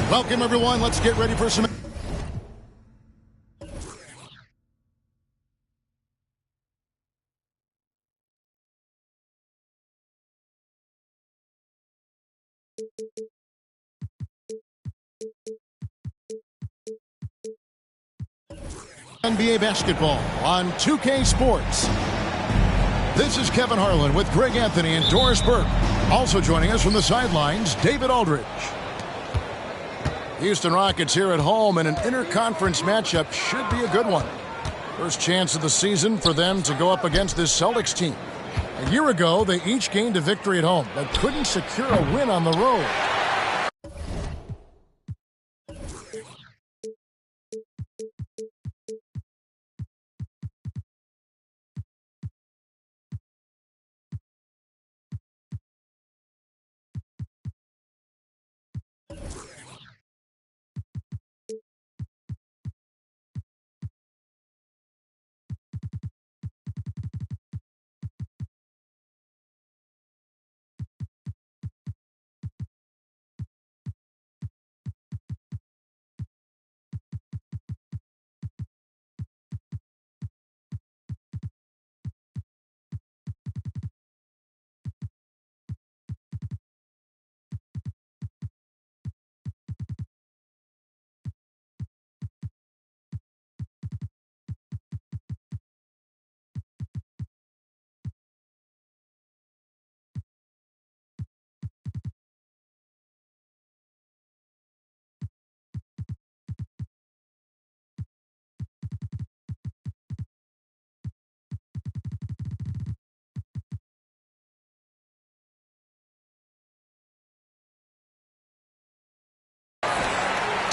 Welcome, everyone. Let's get ready for some... NBA basketball on 2K Sports. This is Kevin Harlan with Greg Anthony and Doris Burke. Also joining us from the sidelines, David Aldridge. Houston Rockets here at home, and an interconference matchup should be a good one. First chance of the season for them to go up against this Celtics team. A year ago, they each gained a victory at home, but couldn't secure a win on the road.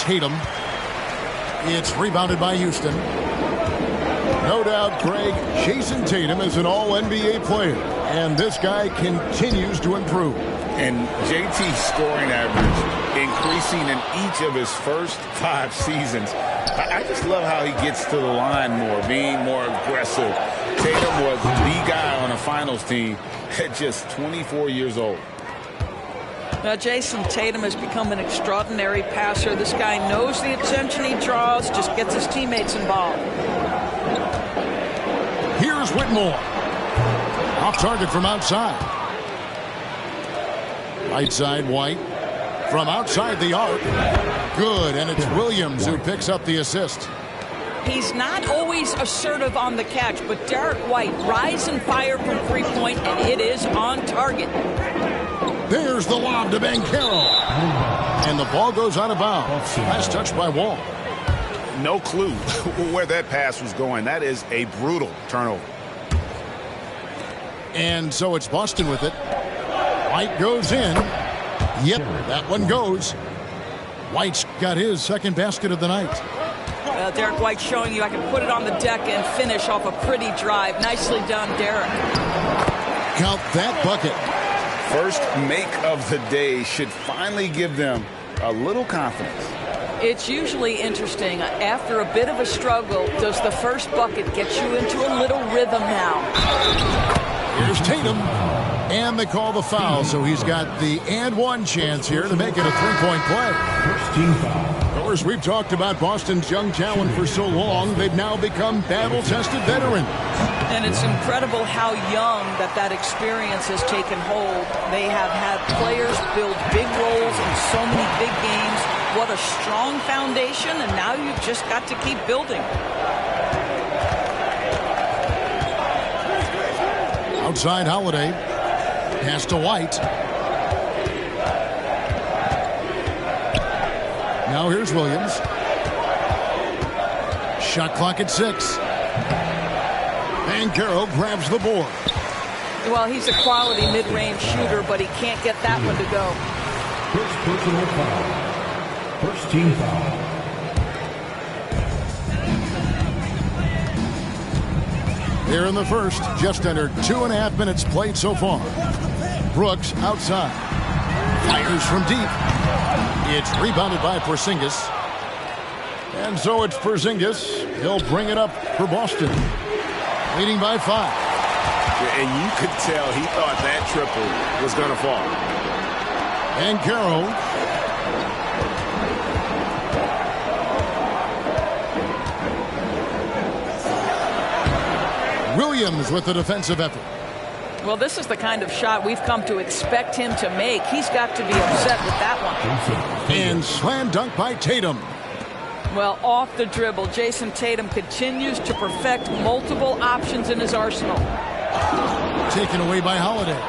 Tatum. It's rebounded by Houston. No doubt, Greg, Jason Tatum is an all-NBA player, and this guy continues to improve. And JT's scoring average increasing in each of his first 5 seasons. I just love how he gets to the line more, being more aggressive. Tatum was the guy on a finals team at just 24 years old. Now, Jason Tatum has become an extraordinary passer. This guy knows the attention he draws, just gets his teammates involved. Here's Whitmore. Off target from outside. Right side, White. From outside the arc. Good, and it's Williams who picks up the assist. He's not always assertive on the catch, but Derek White, rise and fire from three-point, and it is on target. There's the lob to Banchero. And the ball goes out of bounds. Last touch by Wall. No clue where that pass was going. That is a brutal turnover. And so it's Boston with it. White goes in. Yep, that one goes. White's got his second basket of the night. Derek White showing you I can put it on the deck and finish off a pretty drive. Nicely done, Derek. Count that bucket. First make of the day should finally give them a little confidence. It's usually interesting. After a bit of a struggle, does the first bucket get you into a little rhythm now? Here's Tatum. And they call the foul, so he's got the and one chance here to make it a three-point play. First team foul. Of course, we've talked about Boston's young talent for so long. They've now become battle-tested veterans. And it's incredible how young that experience has taken hold. They have had players build big roles in so many big games. What a strong foundation, and now you've just got to keep building. Outside Holiday. Pass to White. Now here's Williams. Shot clock at 6. Banchero grabs the board. Well, he's a quality mid-range shooter, but he can't get that one to go. First personal foul. First team foul. Here in the first, just under 2.5 minutes played so far. Brooks outside. Fires from deep. It's rebounded by Porzingis. And so it's Porzingis. He'll bring it up for Boston. Leading by 5. And you could tell he thought that triple was going to fall. And Banchero. Williams with the defensive effort. Well, this is the kind of shot we've come to expect him to make. He's got to be upset with that one. And slam dunk by Tatum. Well, off the dribble, Jason Tatum continues to perfect multiple options in his arsenal. Taken away by Holiday.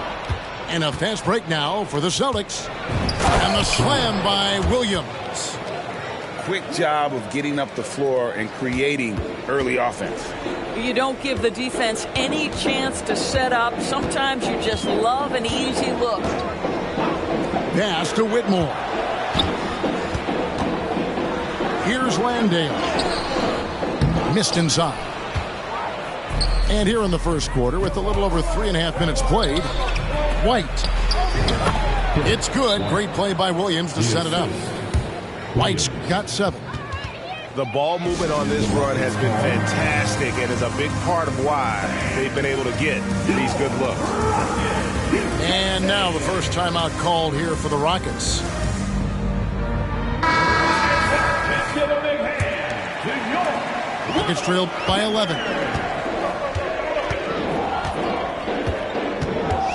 And a fast break now for the Celtics. And the slam by Williams. Quick job of getting up the floor and creating early offense. You don't give the defense any chance to set up. Sometimes you just love an easy look. Pass to Whitmore. Here's Landale. Missed inside. And here in the first quarter, with a little over 3.5 minutes played, White. It's good. Great play by Williams to set it up. White's got 7. The ball movement on this run has been fantastic and is a big part of why they've been able to get these good looks. And now the first timeout called here for the Rockets. Rockets trailed by 11.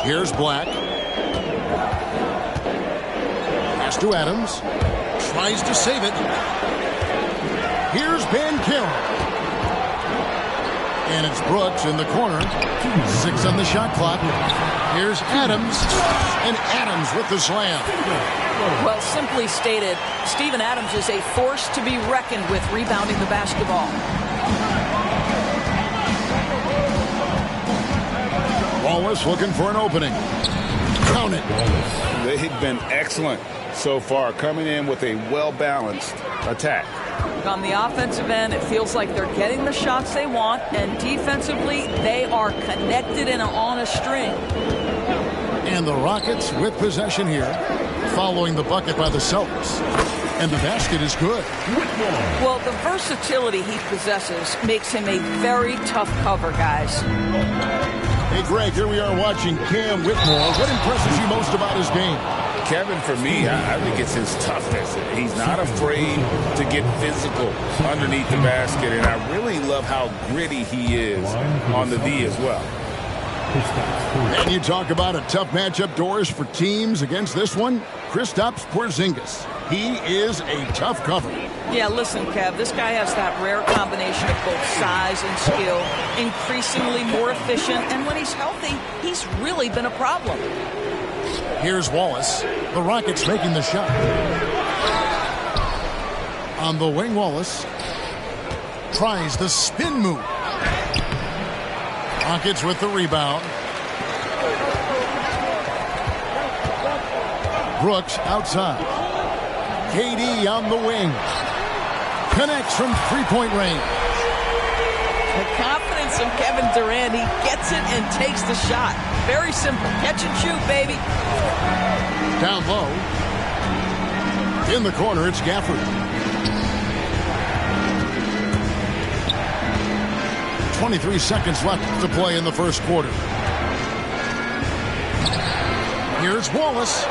Here's Black. Pass to Adams. Tries to save it. Here's Banchero. And it's Brooks in the corner. 6 on the shot clock. Here's Adams. And Adams with the slam. Well, simply stated, Steven Adams is a force to be reckoned with rebounding the basketball. Wallace looking for an opening. Count it. They've been excellent so far, coming in with a well-balanced attack. On the offensive end, it feels like they're getting the shots they want, and defensively, they are connected and on a string. And the Rockets with possession here, following the bucket by the Celtics. And the basket is good. Well, the versatility he possesses makes him a very tough cover, guys. Hey, Greg, here we are watching Cam Whitmore. What impresses you most about his game? Kevin, for me, I think it's his toughness. He's not afraid to get physical underneath the basket, and I really love how gritty he is on the D as well. And you talk about a tough matchup, Doris, for teams against this one. Kristaps Porzingis. He is a tough cover. Yeah, listen, Kev, this guy has that rare combination of both size and skill, increasingly more efficient, and when he's healthy, he's really been a problem. Here's Wallace. The Rockets making the shot. On the wing, Wallace tries the spin move. Rockets with the rebound. Brooks outside. KD on the wing. Connects from three-point range. The confidence of Kevin Durant. He gets it and takes the shot. Very simple. Catch and shoot, baby. Down low. In the corner, it's Gafford. 23 seconds left to play in the first quarter. Here's Wallace.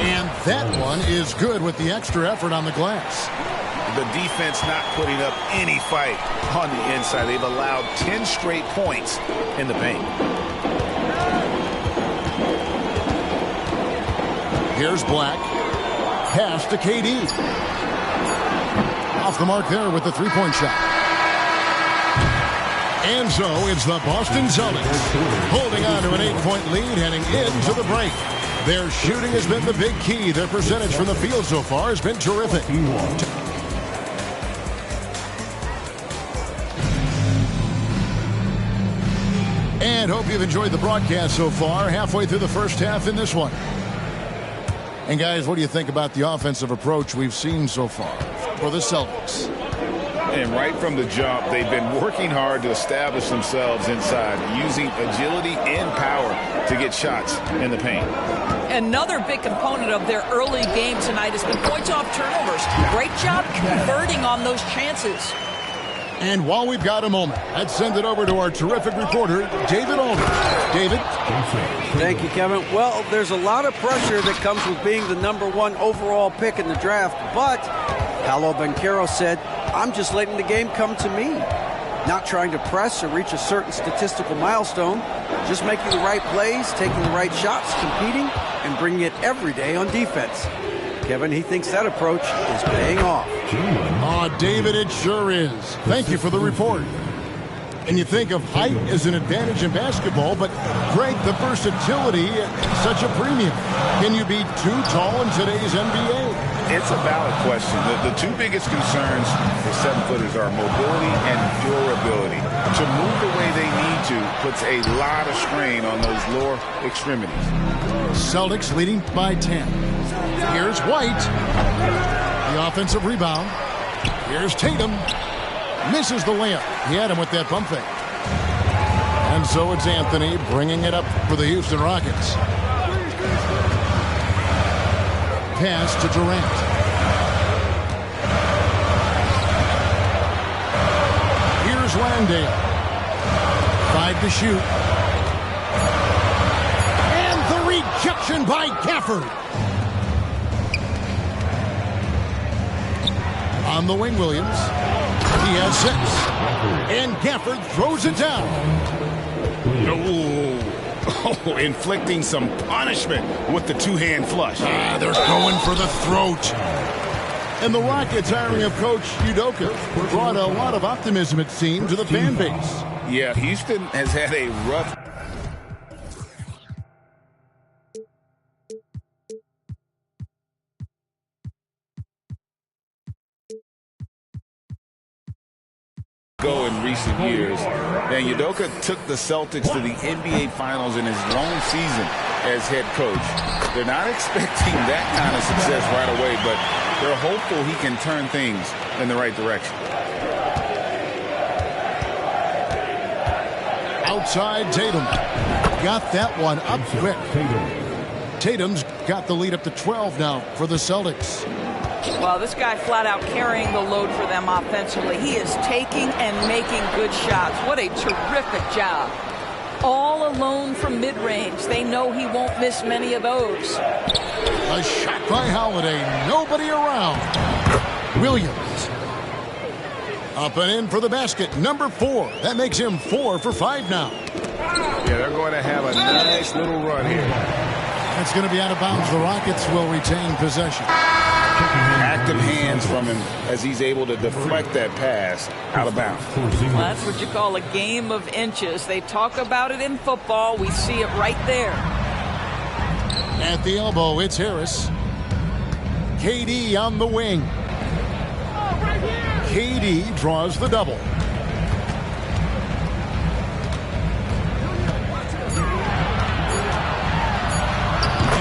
And that one is good with the extra effort on the glass. The defense not putting up any fight on the inside. They've allowed 10 straight points in the paint. Here's Black. Pass to KD. Off the mark there with the three-point shot. And so it's the Boston Celtics holding on to an 8-point lead heading into the break. Their shooting has been the big key. Their percentage from the field so far has been terrific. And hope you've enjoyed the broadcast so far. Halfway through the first half in this one. And guys, what do you think about the offensive approach we've seen so far for the Celtics? And right from the jump, they've been working hard to establish themselves inside, using agility and power to get shots in the paint. Another big component of their early game tonight has been points off turnovers. Great job converting on those chances. And while we've got a moment, let's send it over to our terrific reporter, David Aldridge. David? Thank you, Kevin. Well, there's a lot of pressure that comes with being the #1 overall pick in the draft, but Paolo Banchero said, I'm just letting the game come to me. Not trying to press or reach a certain statistical milestone, just making the right plays, taking the right shots, competing, and bringing it every day on defense. Kevin, he thinks that approach is paying off. Oh, David, it sure is. Thank you for the report. And you think of height as an advantage in basketball, but Greg, the versatility, such a premium. Can you be too tall in today's NBA? It's a valid question. The two biggest concerns for 7-footers are mobility and durability. To move the way they need to puts a lot of strain on those lower extremities. Celtics leading by 10. Here's White. The offensive rebound. Here's Tatum. Misses the layup. He had him with that bump fake. And so it's Anthony bringing it up for the Houston Rockets. Pass to Durant. Here's Landale. 5 to shoot. And the rejection by Gafford. On the wing, Williams. He has 6. And Gafford throws it down. Oh, inflicting some punishment with the two-hand flush. They're going for the throat. And the Rockets hiring of Coach Udoka brought a lot of optimism, it seemed, to the fan base. Yeah, Houston has had a rough... go in recent years. And Udoka took the Celtics to the NBA Finals in his lone season as head coach. They're not expecting that kind of success right away, but they're hopeful he can turn things in the right direction. Outside Tatum. Got that one up quick. Tatum's got the lead up to 12 now for the Celtics. Well, this guy flat out carrying the load for them offensively. He is taking and making good shots. What a terrific job. All alone from mid-range. They know he won't miss many of those. A shot by Holiday. Nobody around. Williams. Up and in for the basket. Number 4. That makes him 4 for 5 now. Yeah, they're going to have a nice little run here. It's going to be out of bounds. The Rockets will retain possession. Active hands from him as he's able to deflect that pass out of bounds. Well, that's what you call a game of inches. They talk about it in football. We see it right there. At the elbow, it's Harris. KD on the wing. KD draws the double.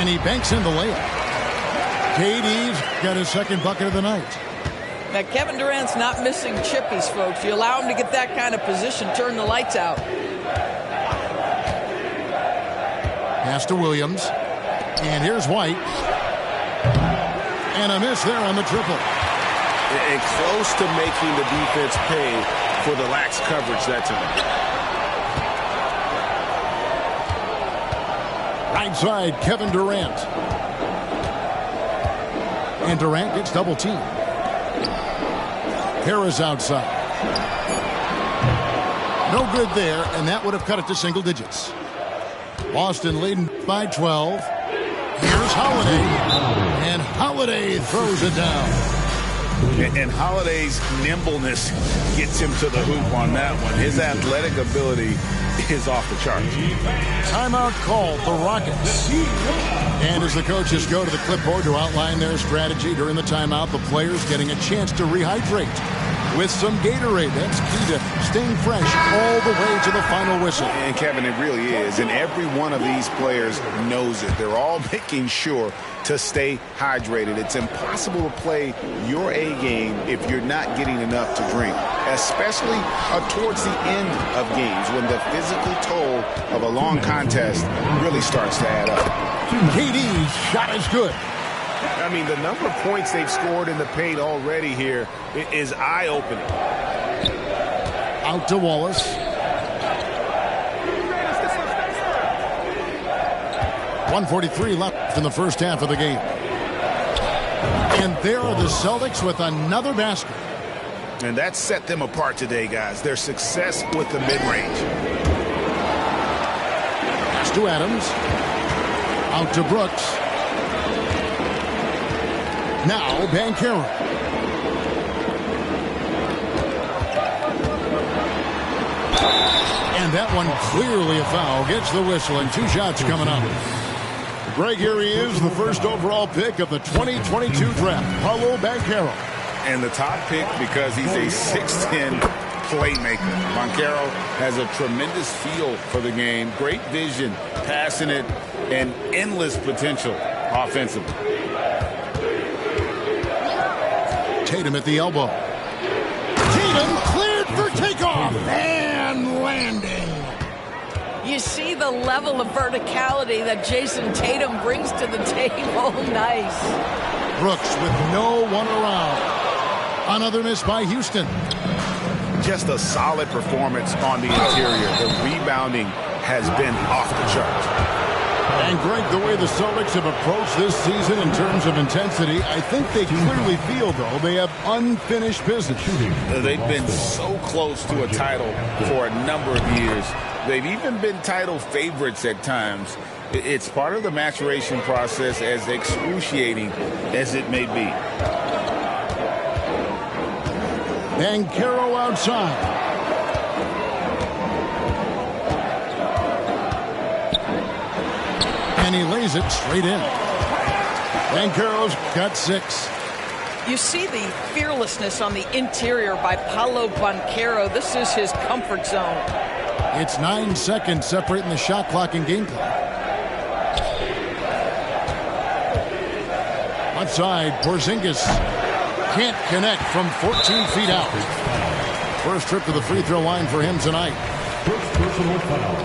And he banks in the layup. KD's got his second bucket of the night. Now, Kevin Durant's not missing chippies, folks. You allow him to get that kind of position, turn the lights out. Pass to Williams. And here's White. And a miss there on the triple. And close to making the defense pay for the lax coverage that time. Right side, Kevin Durant. And Durant gets double teamed. Harris outside. No good there, and that would have cut it to single digits. Boston leading by 12. Here's Holiday. And Holiday throws it down. And Holiday's nimbleness gets him to the hoop on that one. His athletic ability is off the charts. Timeout called, the Rockets. And as the coaches go to the clipboard to outline their strategy during the timeout, the players getting a chance to rehydrate with some Gatorade. That's key to staying fresh all the way to the final whistle. And Kevin, it really is. And every one of these players knows it. They're all making sure to stay hydrated. It's impossible to play your A game if you're not getting enough to drink, especially towards the end of games when the physical toll of a long contest really starts to add up. KD's shot is good. I mean, the number of points they've scored in the paint already here is eye-opening. Out to Wallace. .143 left in the first half of the game. And there are the Celtics with another basket. And that set them apart today, guys. Their success with the mid-range. Pass to Adams. Out to Brooks. Now Banchero. And that one clearly a foul. Gets the whistle and 2 shots coming up. Greg, here he is, the first overall pick of the 2022 draft, Paolo Banchero. And the top pick because he's a 6'10 playmaker. Banchero has a tremendous feel for the game, great vision, passing it, and endless potential offensively. Tatum at the elbow. Tatum cleared for takeoff and landing. You see the level of verticality that Jason Tatum brings to the table. Nice. Brooks with no one around. Another miss by Houston. Just a solid performance on the interior. The rebounding has been off the charts. And Greg, the way the Celtics have approached this season in terms of intensity, I think they clearly feel, though, they have unfinished business. They've been so close to a title for a number of years. They've even been title favorites at times. It's part of the maturation process, as excruciating as it may be. Banchero outside. And he lays it straight in. Banchero's got 6. You see the fearlessness on the interior by Paolo Banchero. This is his comfort zone. It's 9 seconds separating the shot clock and game clock. Outside, Porzingis can't connect from 14 feet out. First trip to the free throw line for him tonight. First personal foul.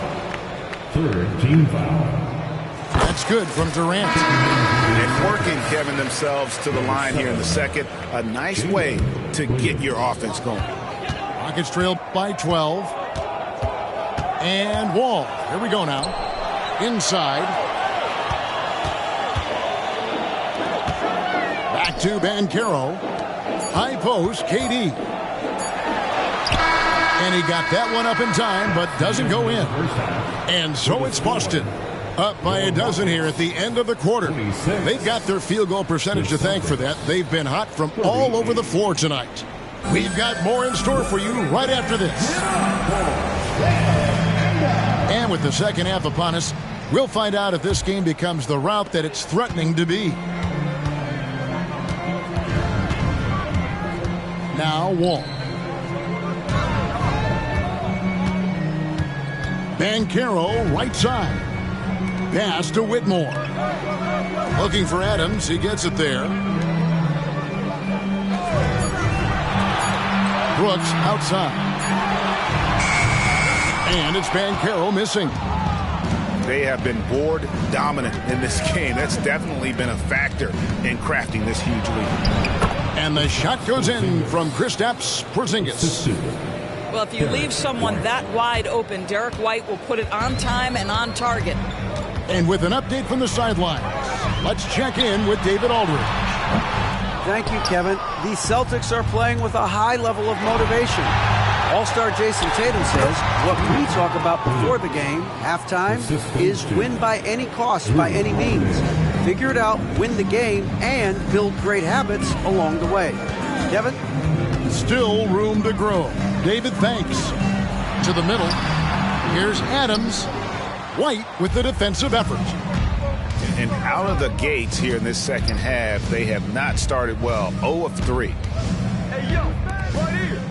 3rd team foul. That's good from Durant. And working, Kevin, themselves to the line here in the second. A nice way to get your offense going. Rockets trail by 12. And Wall. Here we go now. Inside. Back to Banchero. High post, KD. And he got that one up in time, but doesn't go in. And so it's Boston. Up by a dozen here at the end of the quarter. They've got their field goal percentage to thank for that. They've been hot from all over the floor tonight. We've got more in store for you right after this. And with the second half upon us, we'll find out if this game becomes the route that it's threatening to be. Now Wall. Banchero right side. Pass to Whitmore. Looking for Adams. He gets it there. Brooks outside. And it's Banchero missing. They have been board dominant in this game. That's definitely been a factor in crafting this huge lead. And the shot goes in from Kristaps Porzingis. Well, if you leave someone that wide open, Derek White will put it on time and on target. And with an update from the sidelines, let's check in with David Aldridge. Thank you, Kevin. The Celtics are playing with a high level of motivation. All-star Jason Tatum says what we talk about before the game, halftime, is win by any cost, by any means. Figure it out, win the game, and build great habits along the way. Kevin? Still room to grow. David, thanks. To the middle. Here's Adams. White with the defensive effort. And out of the gates here in this second half, they have not started well. 0 of 3. Hey, yo, right here.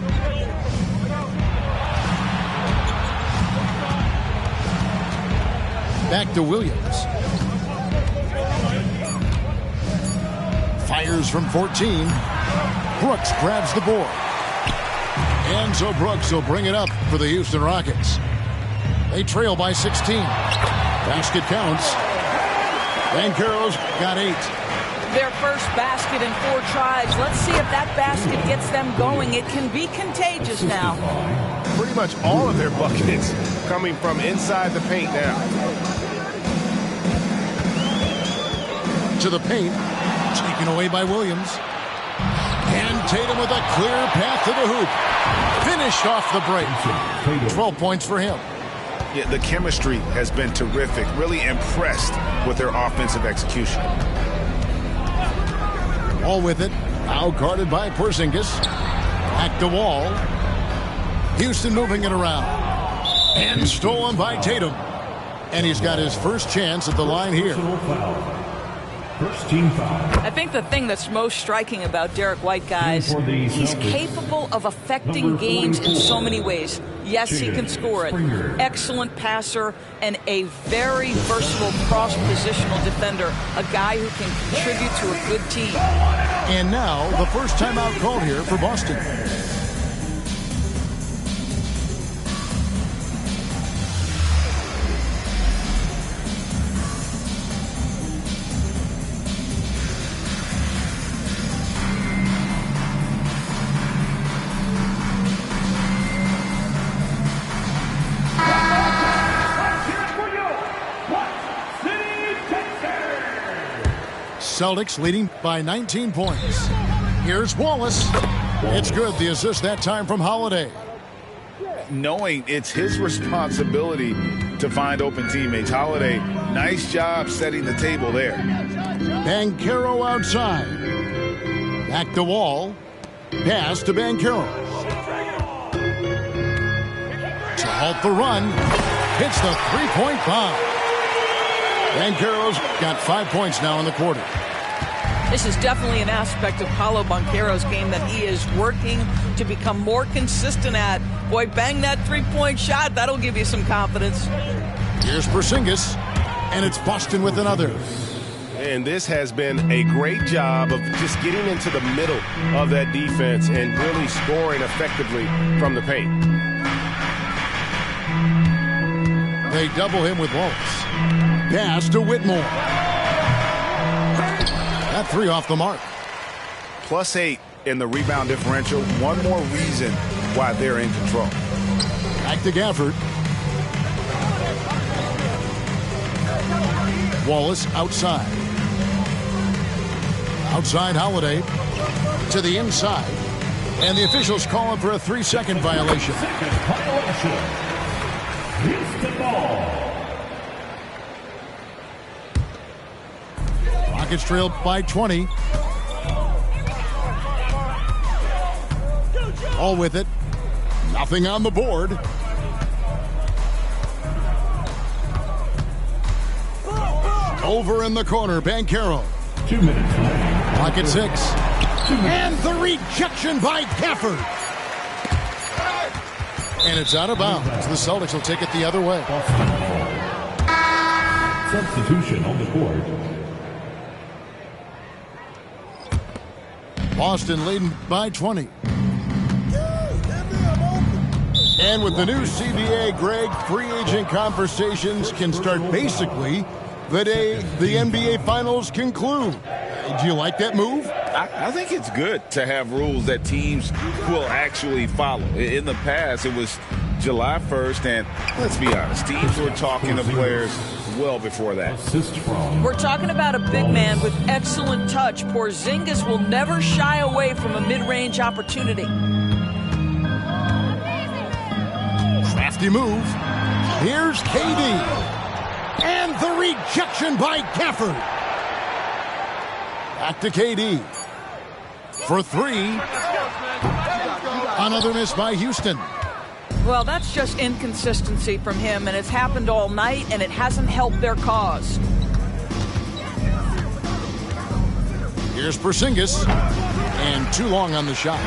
Back to Williams. Fires from 14. Brooks grabs the board. And so Brooks will bring it up for the Houston Rockets. They trail by 16. Basket counts. Banchero's got 8. Their first basket in 4 tries. Let's see if that basket gets them going. It can be contagious now. Pretty much all of their buckets coming from inside the paint now. To the paint. Taken away by Williams. And Tatum with a clear path to the hoop. Finished off the break. 12 points for him. Yeah, the chemistry has been terrific. Really impressed with their offensive execution. All with it. Now guarded by Porzingis. Back to Wall. Houston moving it around. And stolen by Tatum. And he's got his first chance at the line here. First team foul. I think the thing that's most striking about Derek White, guys, he's capable of affecting games in so many ways. Yes, he can score it. Excellent passer and a very versatile cross-positional defender. A guy who can contribute to a good team. And now the first timeout called here for Boston. Celtics leading by 19 points. Here's Wallace. It's good. The assist that time from Holiday. Knowing it's his responsibility to find open teammates. Holiday, nice job setting the table there. Banchero outside. Back to Wall. Pass to Banchero. To halt the run. Hits the three-point bomb. Banchero's got 5 points now in the quarter. This is definitely an aspect of Paolo Banchero's game that he is working to become more consistent at. Boy, bang that three-point shot. That'll give you some confidence. Here's Porzingis, and it's Boston with another. And this has been a great job of just getting into the middle of that defense and really scoring effectively from the paint. They double him with Wallace. Pass to Whitmore. That three off the mark. +8 in the rebound differential. One more reason why they're in control. Back to Gafford. Wallace outside. Outside Holiday. To the inside. And the officials calling for a 3-second violation. Houston ball. Rockets trailed by 20. All with it. Nothing on the board. Over in the corner, Banchero. 2 minutes left. Pocket 6. And the rejection by Gafford. And it's out of bounds. The Celtics will take it the other way. Substitution on the court. Boston leading by 20. And with the new CBA, Greg, free agent conversations can start basically the day the NBA Finals conclude. Do you like that move? I think it's good to have rules that teams will actually follow. In the past, it was July 1st, and let's be honest, teams were talking to players well before that. Assist from. We're talking about a big man with excellent touch. Porzingis will never shy away from a mid-range opportunity. Crafty move. Here's KD. And the rejection by Gafford. Back to KD. For three. Another miss by Houston. Well, that's just inconsistency from him, and it's happened all night, and it hasn't helped their cause. Here's Porzingis. And too long on the shot.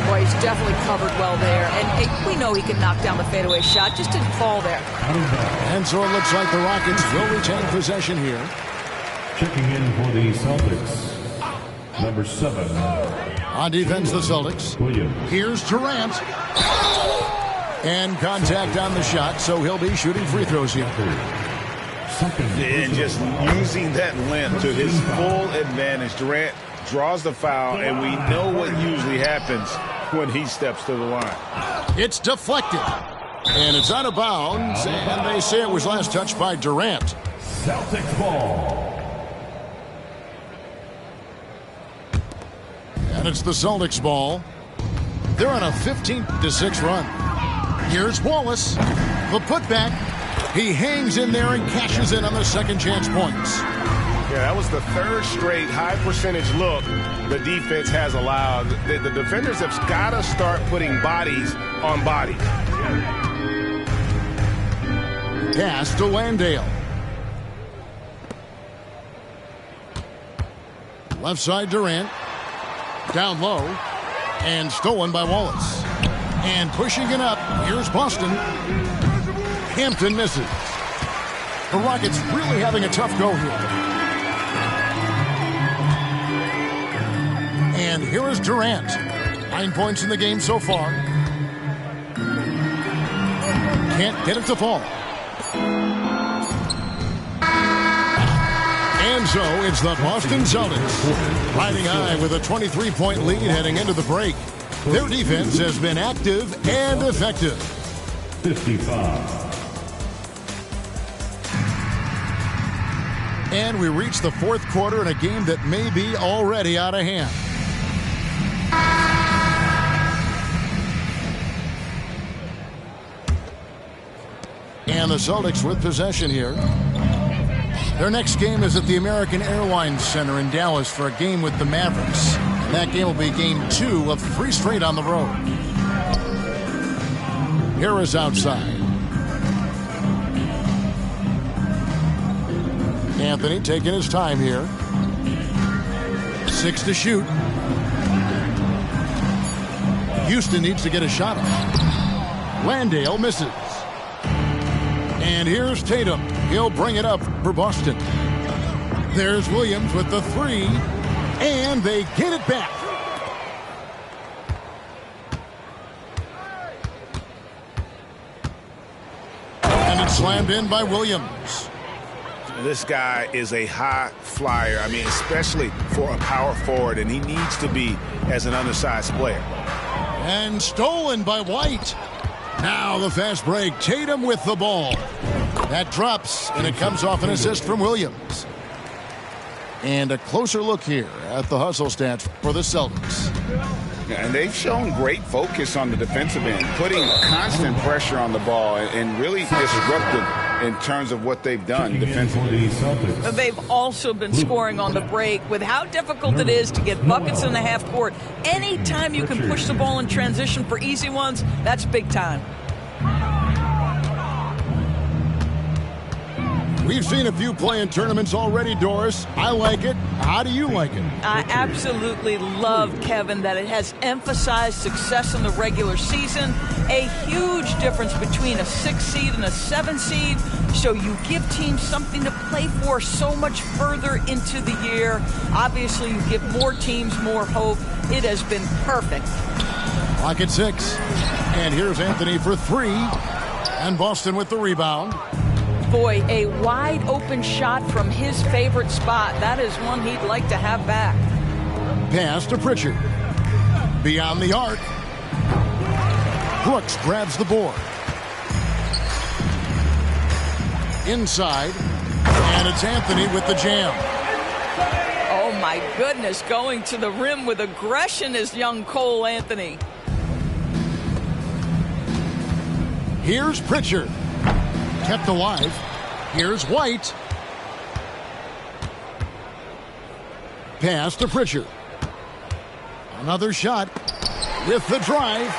Boy, he's definitely covered well there, and we know he can knock down the fadeaway shot, just didn't fall there. And so it looks like the Rockets will retain possession here. Checking in for the Celtics. Number 7. On defense, the Celtics. Williams. Here's Durant. And contact on the shot, so he'll be shooting free throws here. Second. And just using that length to his full advantage. Durant draws the foul, and we know what usually happens when he steps to the line. It's deflected. And it's out of bounds, and they say it was last touched by Durant. Celtics ball. And And it's the Celtics ball. They're on a 15-6 run. Here's Wallace. The putback. He hangs in there and cashes in on the second chance points. Yeah, that was the third straight high percentage look the defense has allowed. The defenders have got to start putting bodies on bodies. Pass to Landale. Left side Durant. Down low. And stolen by Wallace. And pushing it up. Here's Boston. Hampton misses. The Rockets really having a tough go here. And here is Durant. 9 points in the game so far. Can't get it to fall. And so it's the Boston Celtics riding high with a 23-point lead heading into the break. Their defense has been active and effective. 55. And we reach the fourth quarter in a game that may be already out of hand. And the Celtics with possession here. Their next game is at the American Airlines Center in Dallas for a game with the Mavericks. And that game will be game 2 of 3 straight on the road. Harris outside. Anthony taking his time here. 6 to shoot. Houston needs to get a shot off. Landale misses. And here's Tatum. He'll bring it up for Boston. There's Williams with the 3. And they get it back. And it's slammed in by Williams. This guy is a high flyer. I mean, especially for a power forward, and he needs to be as an undersized player. And stolen by White. Now the fast break. Tatum with the ball. That drops, and it comes off an assist from Williams. And a closer look here at the hustle stats for the Celtics. And they've shown great focus on the defensive end, putting constant pressure on the ball and really disruptive in terms of what they've done defensively. They've also been scoring on the break with how difficult it is to get buckets in the half court. Anytime you can push the ball in transition for easy ones, that's big time. We've seen a few play-in tournaments already, Doris. I like it. How do you like it? I absolutely love, Kevin, that it has emphasized success in the regular season. A huge difference between a 6 seed and a 7 seed. So you give teams something to play for so much further into the year. Obviously, you give more teams more hope. It has been perfect. Clock at 6. And here's Anthony for 3. And Boston with the rebound. Boy, a wide open shot from his favorite spot. That is one he'd like to have back. Pass to Pritchard. Beyond the arc. Brooks grabs the board. Inside. And it's Anthony with the jam. Oh my goodness, going to the rim with aggression is young Cole Anthony. Here's Pritchard. Kept alive. Here's White. Pass to Pritchard. Another shot with the drive.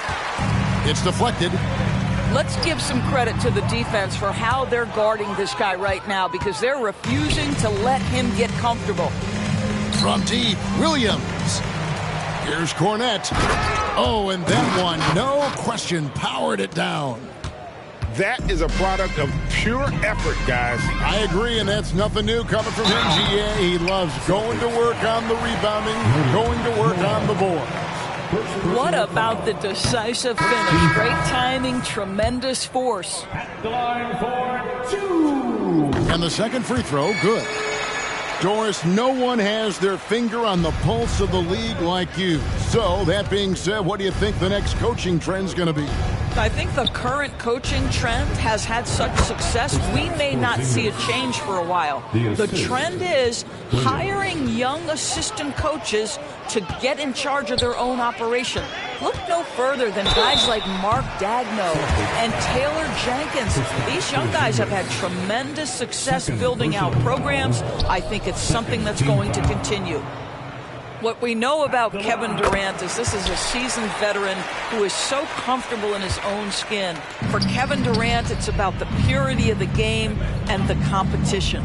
It's deflected. Let's give some credit to the defense for how they're guarding this guy right now because they're refusing to let him get comfortable. From deep, Williams. Here's Cornette. Oh, and that one, no question, powered it down. That is a product of pure effort, guys. I agree, and that's nothing new coming from him, GA. He loves going to work on the rebounding, going to work on the board. What about the decisive finish? Great timing, tremendous force. And the second free throw, good. Doris, no one has their finger on the pulse of the league like you. So, that being said, what do you think the next coaching trend's going to be? I think the current coaching trend has had such success, we may not see a change for a while. The trend is hiring young assistant coaches to get in charge of their own operation. Look no further than guys like Mark Dagno and Taylor Jenkins. These young guys have had tremendous success building out programs. I think it's something that's going to continue. What we know about Kevin Durant is this is a seasoned veteran who is so comfortable in his own skin. For Kevin Durant, it's about the purity of the game and the competition.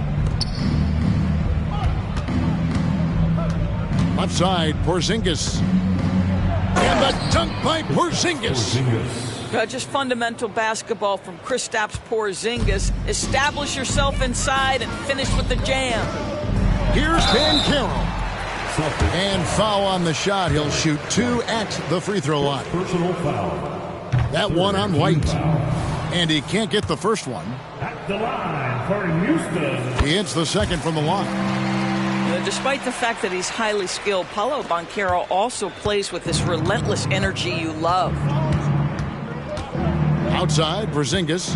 Left side, Porzingis. And the dunk by Porzingis. Just fundamental basketball from Kristaps Porzingis. Establish yourself inside and finish with the jam. Here's Banchero. And foul on the shot. He'll shoot 2 at the free throw line. Personal foul. That one on White. And he can't get the first one. At the line for Houston. He hits the second from the line. Despite the fact that he's highly skilled, Paolo Banchero also plays with this relentless energy you love. Outside, Porzingis.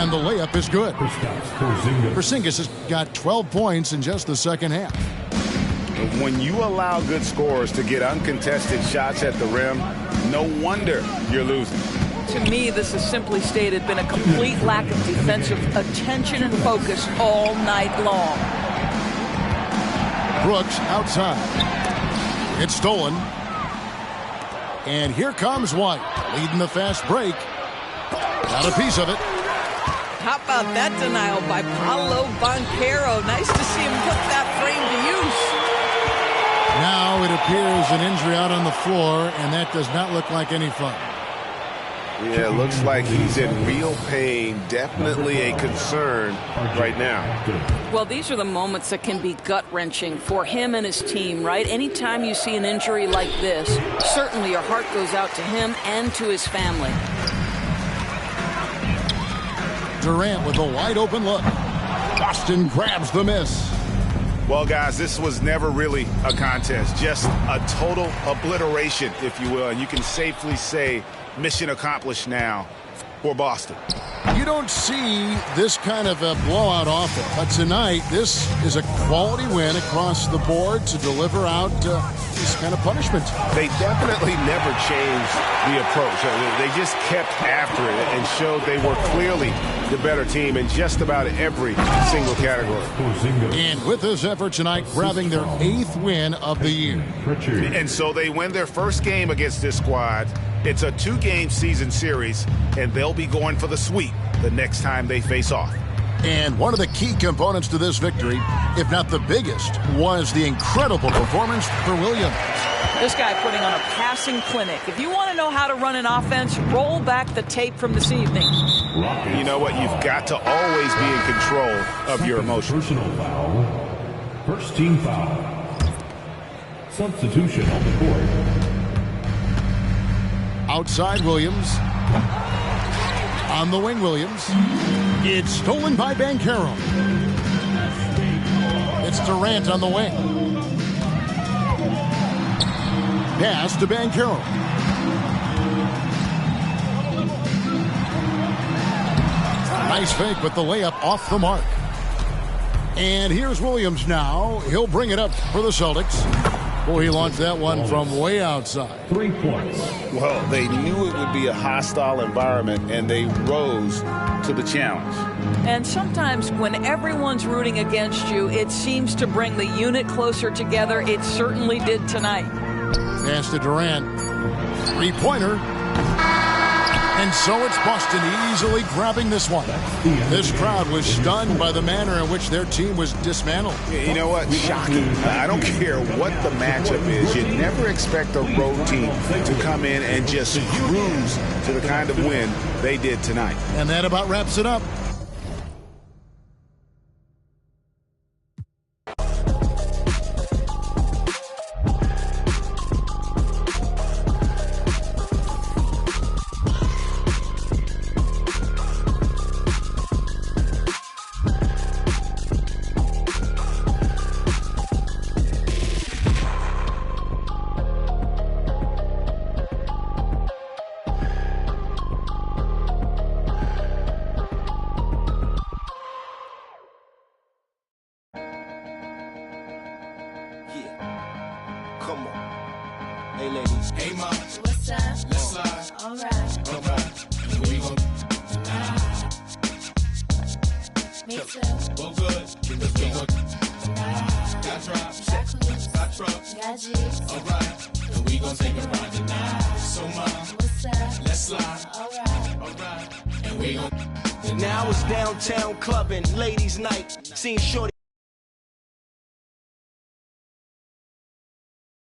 And the layup is good. Porzingis has got 12 points in just the second half. When you allow good scorers to get uncontested shots at the rim, no wonder you're losing. To me, this is simply stated been a complete lack of defensive attention and focus all night long. Brooks outside. It's stolen. And here comes White, leading the fast break. Got a piece of it. How about that denial by Paolo Banchero? Nice to see him put that frame to use. Now it appears an injury out on the floor, and that does not look like any fun. Yeah, it looks like he's in real pain. Definitely a concern right now. Well, these are the moments that can be gut-wrenching for him and his team, right? Anytime you see an injury like this, certainly your heart goes out to him and to his family. Durant with a wide open look. Boston grabs the miss. Well, guys, this was never really a contest, just a total obliteration, if you will. And you can safely say mission accomplished now for Boston. You don't see this kind of a blowout often, but tonight this is a quality win across the board to deliver out this kind of punishment. They definitely never changed the approach. They just kept after it and showed they were clearly the better team in just about every single category. And with this effort tonight, grabbing their 8th win of the year. And so they win their first game against this squad. It's a 2-game season series, and they'll be going for the sweep the next time they face off. And one of the key components to this victory, if not the biggest, was the incredible performance for Williams. This guy putting on a passing clinic. If you want to know how to run an offense, roll back the tape from this evening. You know what? You've got to always be in control of your emotions. Personal foul. First team foul. Substitution on the court. Outside Williams. On the wing, Williams. It's stolen by Banchero. It's Durant on the wing. Pass to Banchero. Nice fake, but the layup off the mark. And here's Williams now. He'll bring it up for the Celtics. Boy, he launched that one from way outside. 3 points. Well, they knew it would be a hostile environment, and they rose to the challenge. And sometimes when everyone's rooting against you, it seems to bring the unit closer together. It certainly did tonight. Pass to Durant. 3-pointer. And so it's Boston easily grabbing this one. This crowd was stunned by the manner in which their team was dismantled. You know what? Shocking. I don't care what the matchup is. You never expect a road team to come in and just cruise to the kind of win they did tonight. And that about wraps it up. Hey, ladies. Hey, ma. What's up? Let's slide. Alright. Alright. And we gon' Me too. go good. Let's go. Got drops. Got trucks. Got G's. Alright. And we gon' take a ride tonight. So, ma. What's up? Let's slide. Alright. Alright. And we gon' Now it's downtown clubbing, ladies' night. Seeing shorty.